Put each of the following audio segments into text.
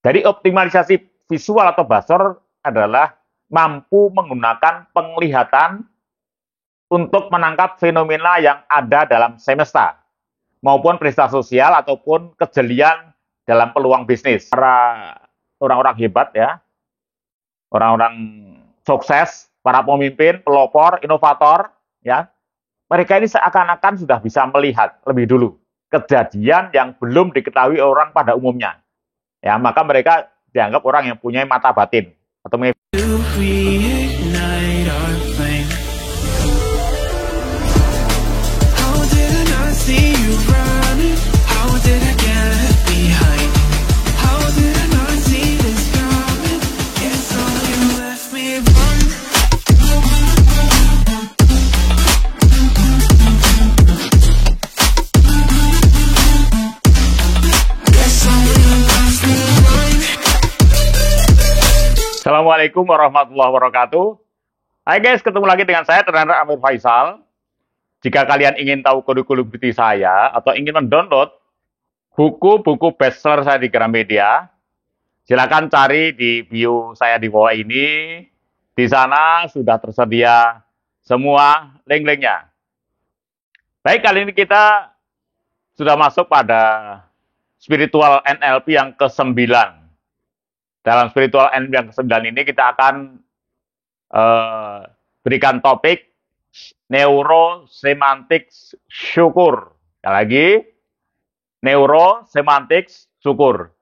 Dari optimalisasi visual atau basor adalah mampu menggunakan penglihatan untuk menangkap fenomena yang ada dalam semesta, maupun peristiwa sosial ataupun kejelian dalam peluang bisnis. Para orang-orang hebat ya, orang-orang sukses, para pemimpin, pelopor, inovator, ya, mereka ini seakan-akan sudah bisa melihat lebih dulu kejadian yang belum diketahui orang pada umumnya. Ya, maka mereka dianggap orang yang punya mata batin atau Assalamualaikum warahmatullahi wabarakatuh. Hai guys, ketemu lagi dengan saya, Trainer Amir Faisal. Jika kalian ingin tahu kurikulum beauty saya atau ingin mendownload buku-buku bestseller saya di Gramedia, silakan cari di bio saya di bawah ini. Di sana sudah tersedia semua link-linknya. Baik, kali ini kita sudah masuk pada spiritual NLP yang ke-9. Dalam spiritual NLP yang ke-9 ini kita akan berikan topik neurosemantik syukur. Sekali lagi, neurosemantik syukur.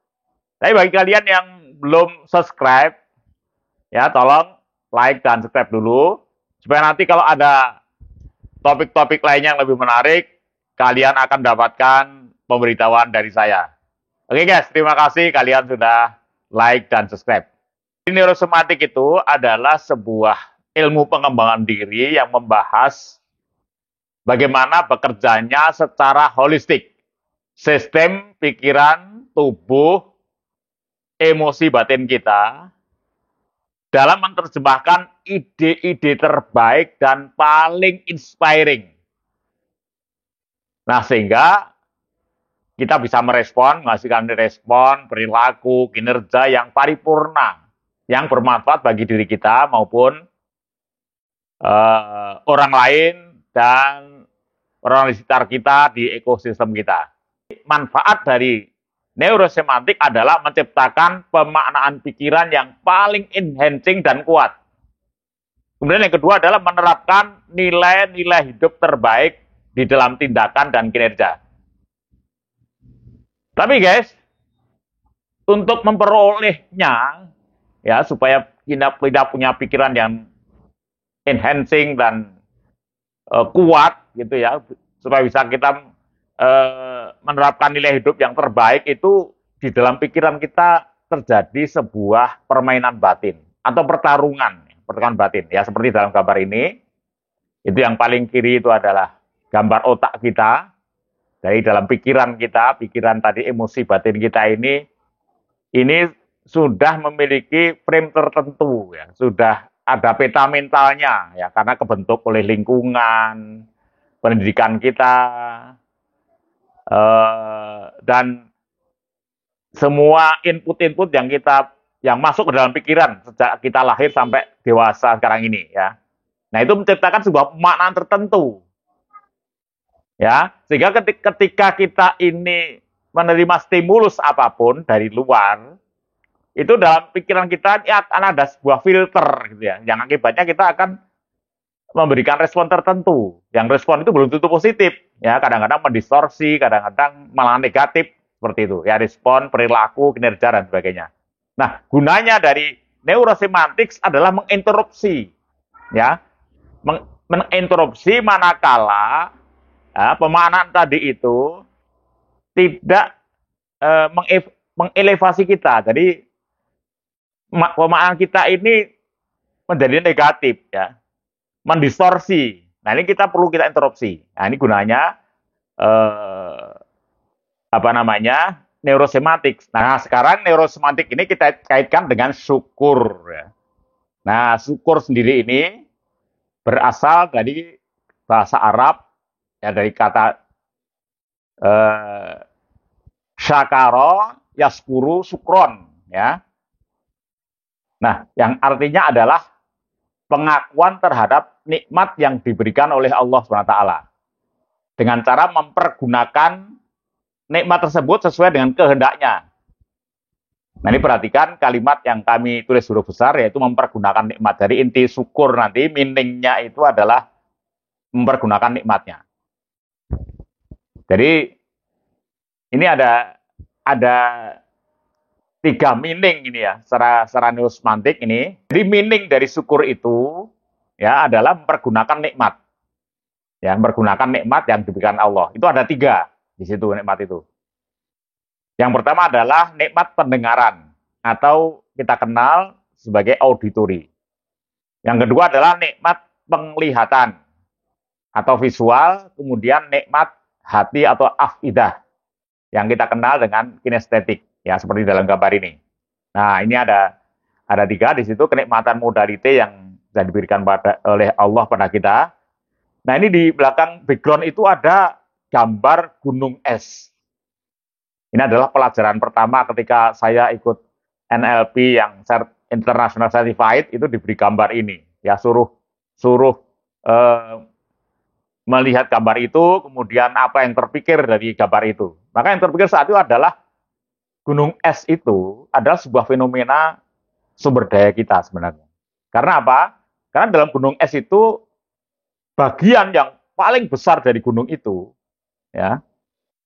Tapi bagi kalian yang belum subscribe, ya tolong like dan subscribe dulu, supaya nanti kalau ada topik-topik lainnya yang lebih menarik, kalian akan mendapatkan pemberitahuan dari saya. Oke guys, terima kasih kalian sudah like dan subscribe. Neurosemantik itu adalah sebuah ilmu pengembangan diri yang membahas bagaimana bekerjanya secara holistik sistem pikiran, tubuh, emosi batin kita dalam menerjemahkan ide-ide terbaik dan paling inspiring. Nah, sehingga kita bisa merespon, menghasilkan respon, perilaku, kinerja yang paripurna, yang bermanfaat bagi diri kita maupun orang lain dan orang di sekitar kita di ekosistem kita. Manfaat dari neurosemantik adalah menciptakan pemaknaan pikiran yang paling enhancing dan kuat. Kemudian yang kedua adalah menerapkan nilai-nilai hidup terbaik di dalam tindakan dan kinerja. Tapi guys, untuk memperolehnya, ya supaya kita punya pikiran yang enhancing dan kuat gitu ya, supaya bisa kita menerapkan nilai hidup yang terbaik, itu di dalam pikiran kita terjadi sebuah permainan batin atau pertarungan batin ya, seperti dalam gambar ini. Itu yang paling kiri itu adalah gambar otak kita. Dari dalam pikiran kita, pikiran tadi, emosi batin kita ini sudah memiliki frame tertentu ya, sudah ada peta mentalnya ya, karena kebentuk oleh lingkungan, pendidikan kita, dan semua input-input yang masuk ke dalam pikiran sejak kita lahir sampai dewasa sekarang ini ya. Nah, itu menciptakan sebuah pemaknaan tertentu. Ya, sehingga ketika kita ini menerima stimulus apapun dari luar, itu dalam pikiran kita akan ada sebuah filter gitu ya, yang akibatnya kita akan memberikan respon tertentu. Yang respon itu belum tentu positif, ya, kadang-kadang mendistorsi, kadang-kadang malah negatif seperti itu. Ya, respon, perilaku, kinerja dan sebagainya. Nah, gunanya dari neurosemantik adalah menginterupsi, ya, menginterupsi manakala pemaknaan tadi itu tidak mengelevasi kita. Jadi pemaknaan kita ini menjadi negatif ya, mendistorsi. Nah, ini perlu kita interupsi. Nah, ini gunanya neurosemantik. Nah, sekarang neurosemantik ini kita kaitkan dengan syukur ya. Nah, syukur sendiri ini berasal dari bahasa Arab ya, dari kata syakaro, yaskuru, sukron. ya. Nah, yang artinya adalah pengakuan terhadap nikmat yang diberikan oleh Allah SWT dengan cara mempergunakan nikmat tersebut sesuai dengan kehendaknya. Nah, ini perhatikan kalimat yang kami tulis huruf besar, yaitu mempergunakan nikmat. Jadi inti syukur nanti, meaningnya itu adalah mempergunakan nikmatnya. Jadi ini ada 3 meaning ini ya, secara numismatik ini. Jadi meaning dari syukur itu ya adalah mempergunakan nikmat. Ya, mempergunakan nikmat yang diberikan Allah. Itu ada 3 di situ nikmat itu. Yang pertama adalah nikmat pendengaran atau kita kenal sebagai auditori. Yang kedua adalah nikmat penglihatan atau visual, kemudian nikmat hati atau afidah yang kita kenal dengan kinestetik, ya seperti dalam gambar ini. Nah, ini ada 3 di situ, kenikmatan modalite yang bisa diberikan oleh Allah pada kita. Nah, ini di belakang background itu ada gambar gunung es. Ini adalah pelajaran pertama ketika saya ikut NLP yang International Certified, itu diberi gambar ini. Ya, suruh melihat gambar itu, kemudian apa yang terpikir dari gambar itu. Maka yang terpikir saat itu adalah gunung es itu adalah sebuah fenomena sumber daya kita sebenarnya. Karena apa? Karena dalam gunung es itu bagian yang paling besar dari gunung itu, ya,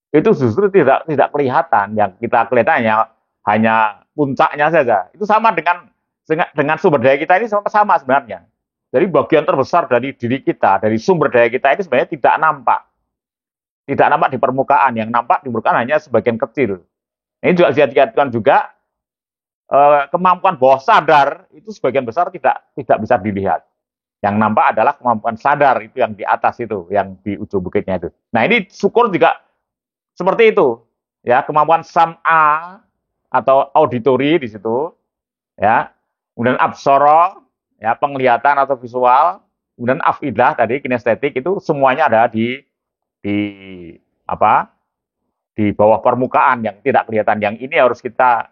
itu justru tidak kelihatan. Yang kita kelihatan hanya puncaknya saja. Itu sama dengan sumber daya kita ini sama sebenarnya. Jadi bagian terbesar dari diri kita, dari sumber daya kita ini sebenarnya tidak nampak. Tidak nampak di permukaan. Yang nampak di permukaan hanya sebagian kecil. Ini juga dikatakan juga kemampuan bawah sadar itu sebagian besar tidak bisa dilihat. Yang nampak adalah kemampuan sadar itu yang di atas itu, yang di ujung bukitnya itu. Nah, ini syukur juga seperti itu. Ya, kemampuan sam'a atau auditori di situ, ya. Kemudian absoro, ya, penglihatan atau visual, kemudian afidah tadi kinestetik, itu semuanya ada di bawah permukaan yang tidak kelihatan. Yang ini harus kita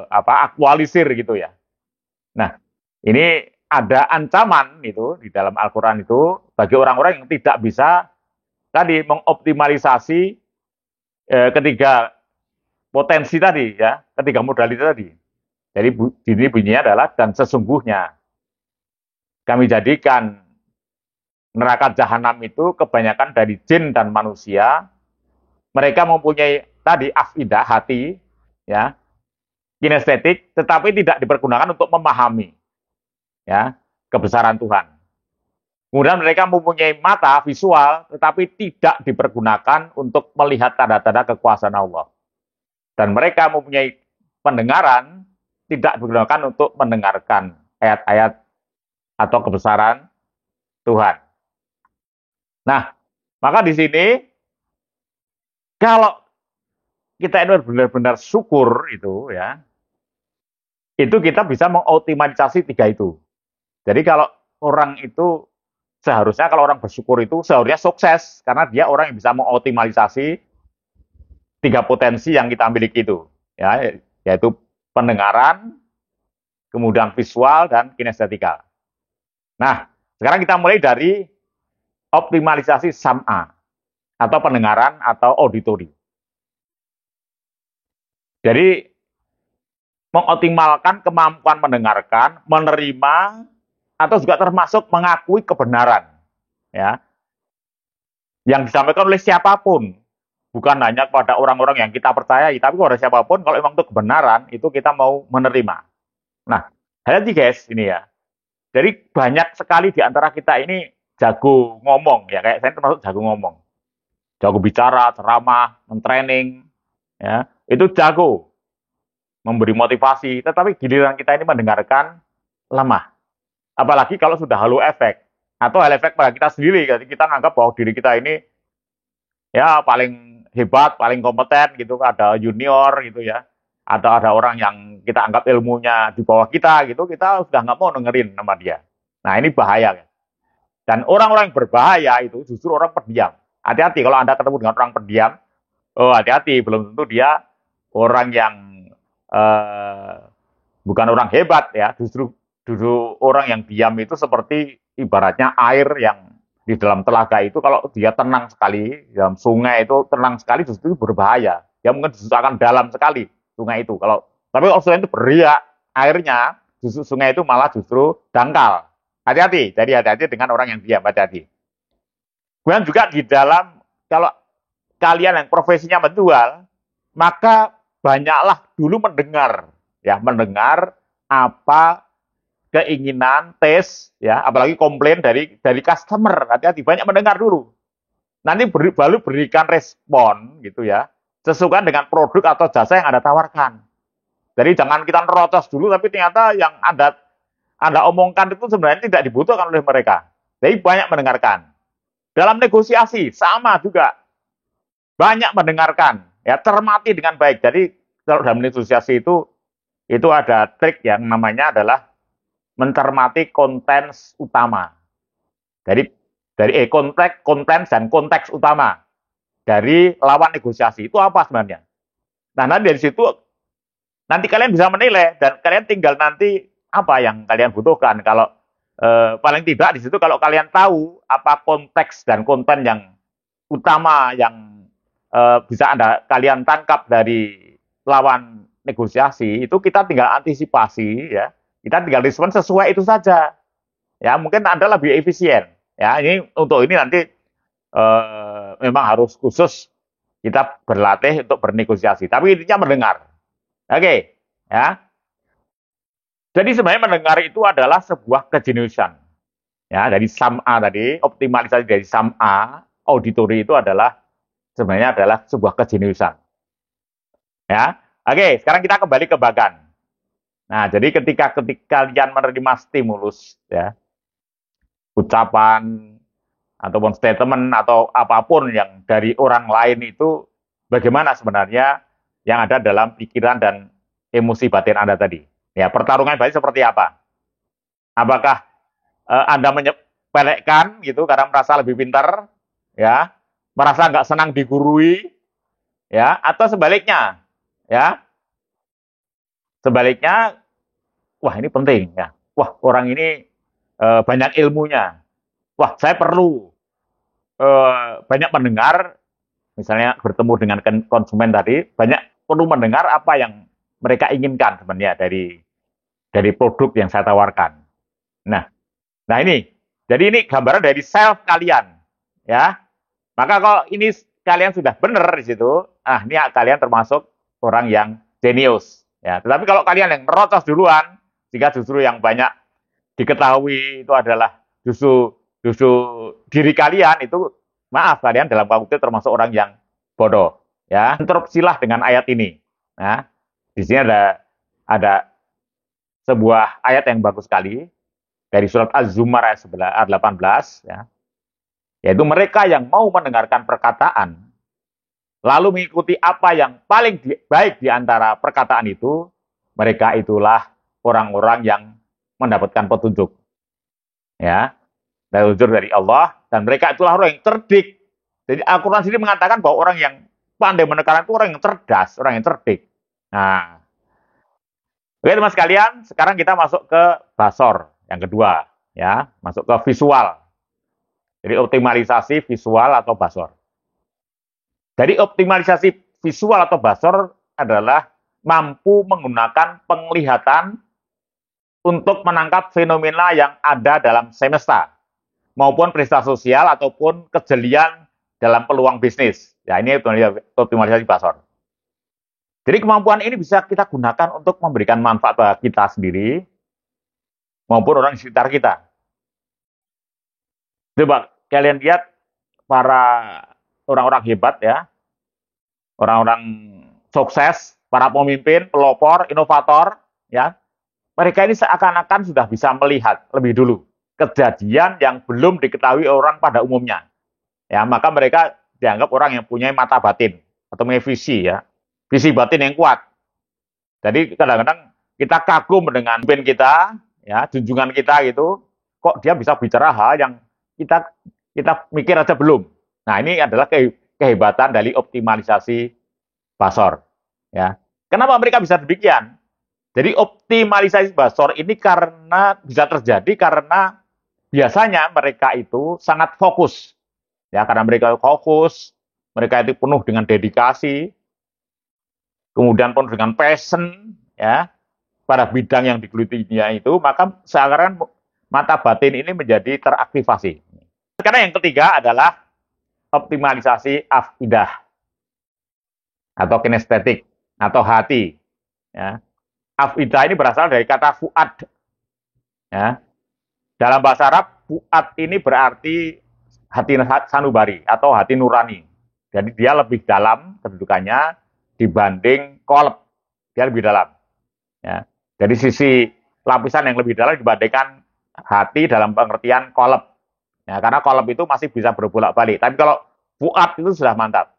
aktualisir gitu ya. Nah, ini ada ancaman itu di dalam Al-Qur'an itu bagi orang-orang yang tidak bisa tadi mengoptimalisasi ketiga potensi tadi ya, ketiga modalitas tadi. Jadi ini bunyinya adalah dan sesungguhnya kami jadikan neraka jahanam itu kebanyakan dari jin dan manusia. Mereka mempunyai tadi afidah, hati, ya, kinestetik, tetapi tidak dipergunakan untuk memahami, ya, kebesaran Tuhan. Kemudian mereka mempunyai mata visual, tetapi tidak dipergunakan untuk melihat tanda-tanda kekuasaan Allah. Dan mereka mempunyai pendengaran, tidak digunakan untuk mendengarkan ayat-ayat atau kebesaran Tuhan. Nah, maka di sini kalau kita ini benar-benar syukur itu ya, itu kita bisa mengoptimalisasi 3 itu. Jadi kalau orang itu seharusnya kalau orang bersyukur itu seharusnya sukses karena dia orang yang bisa mengoptimalisasi 3 potensi yang kita miliki itu, ya, yaitu pendengaran, kemudian visual dan kinestetika. Nah, sekarang kita mulai dari optimalisasi sam'a atau pendengaran atau auditori. Jadi mengoptimalkan kemampuan mendengarkan, menerima, atau juga termasuk mengakui kebenaran, ya, yang disampaikan oleh siapapun, bukan hanya kepada orang-orang yang kita percayai, tapi kepada siapapun. Kalau memang itu kebenaran, itu kita mau menerima. Nah, hati-hati guys, ini ya. Jadi banyak sekali di antara kita ini jago ngomong, ya, kayak saya termasuk jago ngomong, jago bicara, ceramah, mentraining, ya, itu jago memberi motivasi, tetapi giliran kita ini mendengarkan lemah. Apalagi kalau sudah halo efek atau halo efek pada kita sendiri, jadi kita menganggap bahwa diri kita ini ya paling hebat, paling kompeten gitu, ada junior gitu ya, ada orang yang kita anggap ilmunya di bawah kita gitu, kita sudah nggak mau dengerin nama dia. Nah, ini bahaya. Dan orang-orang yang berbahaya itu justru orang pendiam. Hati-hati kalau Anda ketemu dengan orang pendiam, oh hati-hati, belum tentu dia orang yang eh, bukan orang hebat ya, justru orang yang diam itu seperti ibaratnya air yang di dalam telaga itu kalau dia tenang sekali, dalam sungai itu tenang sekali justru berbahaya. Dia mungkin justru akan dalam sekali sungai itu. Tapi kalau sungai itu beriak airnya, justru sungai itu malah justru dangkal. Hati-hati, jadi hati-hati dengan orang yang diam, hati-hati. Kemudian juga di dalam, kalau kalian yang profesinya menjual, maka banyaklah dulu mendengar, ya, mendengar apa keinginan, tes, ya, apalagi komplain dari customer. Hati-hati, banyak mendengar dulu. Nanti baru berikan respon, gitu ya, sesuai dengan produk atau jasa yang Anda tawarkan. Jadi jangan kita nerocos dulu, tapi ternyata yang Anda omongkan itu sebenarnya tidak dibutuhkan oleh mereka. Jadi banyak mendengarkan. Dalam negosiasi sama juga banyak mendengarkan, ya, cermati dengan baik. Jadi kalau dalam negosiasi itu ada trik yang namanya adalah mencermati konten utama. Dari konteks dan konteks utama dari lawan negosiasi itu apa sebenarnya. Nah, nanti dari situ nanti kalian bisa menilai dan kalian tinggal nanti apa yang kalian butuhkan. Kalau paling tidak di situ kalau kalian tahu apa konteks dan konten yang utama yang bisa kalian tangkap dari lawan negosiasi, itu kita tinggal antisipasi, ya, kita tinggal respon sesuai itu saja, ya, mungkin Anda lebih efisien, ya. Ini untuk ini nanti memang harus khusus kita berlatih untuk bernegosiasi, tapi intinya mendengar, oke, ya. Jadi sebenarnya mendengar itu adalah sebuah kejeniusan, ya, dari SAMA tadi, optimalisasi dari SAMA auditori itu sebenarnya adalah sebuah kejeniusan. Ya. Oke, sekarang kita kembali ke Bagan. Nah, jadi ketika kalian menerima stimulus, ya, ucapan ataupun statement atau apapun yang dari orang lain itu, bagaimana sebenarnya yang ada dalam pikiran dan emosi batin Anda tadi? Ya, pertarungan batin seperti apa? Apakah Anda menyepelekan gitu karena merasa lebih pintar, ya, merasa nggak senang digurui, ya, atau sebaliknya, ya, sebaliknya, wah ini penting, ya, wah orang ini banyak ilmunya, wah saya perlu banyak mendengar, misalnya bertemu dengan konsumen tadi, banyak perlu mendengar apa yang mereka inginkan sebenarnya dari produk yang saya tawarkan. Nah, ini, jadi ini gambaran dari self kalian, ya. Maka kalau ini kalian sudah benar di situ, ini kalian termasuk orang yang jenius, ya. Tetapi kalau kalian yang merocos duluan, jika justru yang banyak diketahui itu adalah justru diri kalian, itu maaf, kalian dalam kutip termasuk orang yang bodoh, ya. Interupsilah dengan ayat ini. Nah, di sini ada sebuah ayat yang bagus sekali dari surat Az-Zumar ayat 18, ya. Yaitu mereka yang mau mendengarkan perkataan lalu mengikuti apa yang paling baik di antara perkataan itu, mereka itulah orang-orang yang mendapatkan petunjuk. Ya, petunjuk dari Allah, dan mereka itulah orang yang cerdik. Jadi Al-Quran sendiri mengatakan bahwa orang yang pandai menekan itu orang yang cerdas, orang yang cerdik. Nah, oke teman sekalian, sekarang kita masuk ke basor yang kedua, ya, masuk ke visual. Jadi optimalisasi visual atau basor. Jadi optimalisasi visual atau basor adalah mampu menggunakan penglihatan untuk menangkap fenomena yang ada dalam semesta, maupun peristiwa sosial ataupun kejelian dalam peluang bisnis. Ya, ini optimalisasi basor. Jadi kemampuan ini bisa kita gunakan untuk memberikan manfaat bagi kita sendiri maupun orang di sekitar kita. Coba kalian lihat para orang-orang hebat, ya, orang-orang sukses, para pemimpin, pelopor, inovator, ya, mereka ini seakan-akan sudah bisa melihat lebih dulu kejadian yang belum diketahui orang pada umumnya. Ya, maka mereka dianggap orang yang punya mata batin atau punya visi, ya, visi batin yang kuat. Jadi kadang-kadang kita kagum dengan pemimpin kita, ya, junjungan kita gitu, kok dia bisa bicara hal yang kita mikir aja belum. Nah, ini adalah kehebatan dari optimalisasi basor, ya. Kenapa mereka bisa demikian? Jadi optimalisasi basor ini karena bisa terjadi karena biasanya mereka itu sangat fokus. Ya, karena mereka fokus, mereka itu penuh dengan dedikasi, kemudian penuh dengan passion, ya, pada bidang yang digelutinya itu, maka seakan mata batin ini menjadi teraktivasi. Sekarang yang ketiga adalah optimalisasi afidah atau kinestetik atau hati. Ya. Afidah ini berasal dari kata fuad. Ya. Dalam bahasa Arab, fuad ini berarti hati sanubari atau hati nurani. Jadi dia lebih dalam kedudukannya dibanding kolb. Dia lebih dalam. Ya. Jadi sisi lapisan yang lebih dalam dibandingkan hati dalam pengertian kolb. Ya, karena kolb itu masih bisa berbolak-balik. Tapi kalau fuad itu sudah mantap.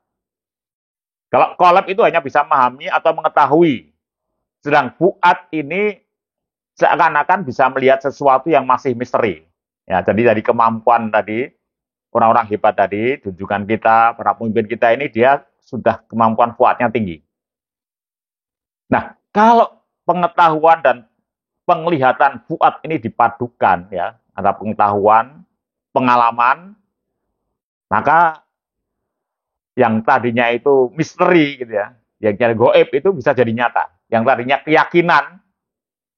Kalau kolb itu hanya bisa memahami atau mengetahui. Sedang fuad ini seakan-akan bisa melihat sesuatu yang masih misteri. Ya, jadi dari kemampuan tadi, orang-orang hebat tadi, tunjukkan kita, para pemimpin kita ini, dia sudah kemampuan fuadnya tinggi. Nah, kalau pengetahuan dan penglihatan fuad ini dipadukan, ya, antara pengetahuan, pengalaman, maka yang tadinya itu misteri, gitu ya, yang jadi goib itu bisa jadi nyata. Yang tadinya keyakinan,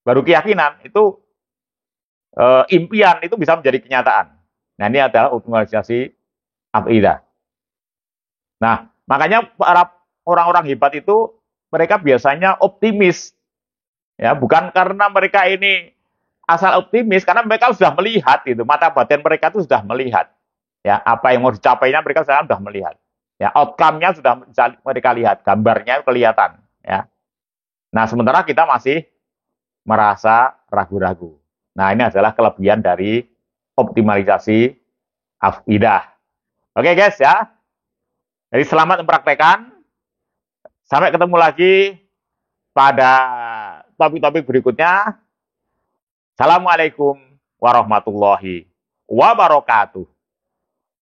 baru keyakinan, itu impian itu bisa menjadi kenyataan. Nah, ini adalah optimalisasi afidah. Nah, makanya para orang-orang hebat itu mereka biasanya optimis. Ya, bukan karena mereka ini asal optimis, karena mereka sudah melihat itu, mata batin mereka itu sudah melihat. Ya, apa yang mau dicapainya mereka sudah melihat. Ya, outcome-nya sudah mereka lihat, gambarnya kelihatan, ya. Nah, sementara kita masih merasa ragu-ragu. Nah, ini adalah kelebihan dari optimalisasi afidah. Oke, guys, ya. Jadi selamat mempraktekkan. Sampai ketemu lagi pada topik-topik berikutnya. Assalamualaikum warahmatullahi wabarakatuh.